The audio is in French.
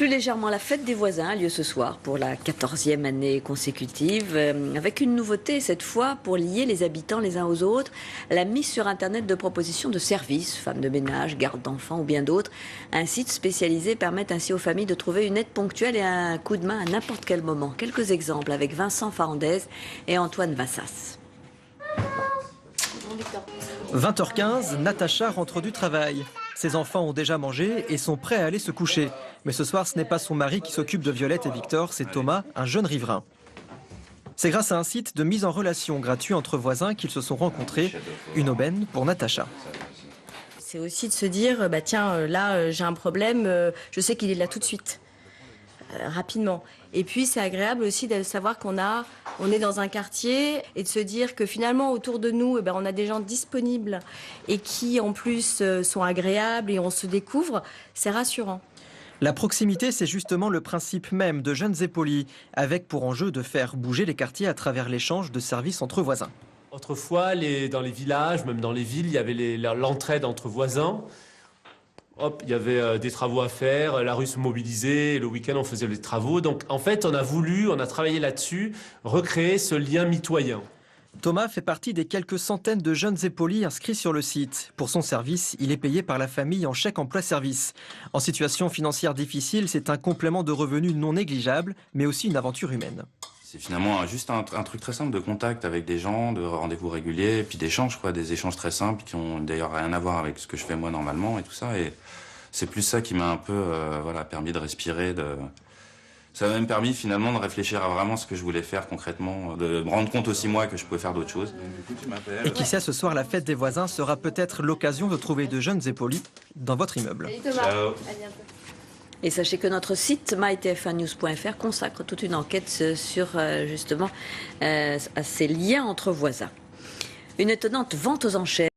Plus légèrement, la fête des voisins a lieu ce soir pour la 14e année consécutive, avec une nouveauté cette fois pour lier les habitants les uns aux autres, la mise sur Internet de propositions de services, femmes de ménage, garde d'enfants ou bien d'autres. Un site spécialisé permet ainsi aux familles de trouver une aide ponctuelle et un coup de main à n'importe quel moment. Quelques exemples avec Vincent Farandez et Antoine Vassas. 20h15, Natacha rentre du travail. Ses enfants ont déjà mangé et sont prêts à aller se coucher. Mais ce soir, ce n'est pas son mari qui s'occupe de Violette et Victor, c'est Thomas, un jeune riverain. C'est grâce à un site de mise en relation gratuit entre voisins qu'ils se sont rencontrés. Une aubaine pour Natacha. C'est aussi de se dire, tiens, là j'ai un problème, je sais qu'il est là tout de suite, rapidement. Et puis c'est agréable aussi de savoir on est dans un quartier et de se dire que finalement autour de nous, on a des gens disponibles et qui en plus sont agréables et on se découvre, c'est rassurant. La proximité, c'est justement le principe même de Jeunes et Polis, avec pour enjeu de faire bouger les quartiers à travers l'échange de services entre voisins. Autrefois, dans les villages, même dans les villes, il y avait l'entraide entre voisins. Hop, il y avait des travaux à faire, la rue se mobilisait, le week-end on faisait les travaux. Donc en fait, on a travaillé là-dessus, recréer ce lien mitoyen. Thomas fait partie des quelques centaines de Jeunes et Polis inscrits sur le site. Pour son service, il est payé par la famille en chèque emploi-service. En situation financière difficile, c'est un complément de revenus non négligeable, mais aussi une aventure humaine. C'est finalement juste un truc très simple de contact avec des gens, de rendez-vous réguliers, et puis d'échanges, des échanges très simples qui ont d'ailleurs rien à voir avec ce que je fais moi normalement et tout ça. Et c'est plus ça qui m'a un peu permis de respirer. Ça m'a même permis finalement de réfléchir à vraiment ce que je voulais faire concrètement, de me rendre compte aussi moi que je pouvais faire d'autres choses. Et qui sait, ce soir, la fête des voisins sera peut-être l'occasion de trouver de Jeunes et Polis dans votre immeuble. Salut Thomas. Ciao. À bientôt. Et sachez que notre site mytf1news.fr consacre toute une enquête sur justement à ces liens entre voisins. Une étonnante vente aux enchères.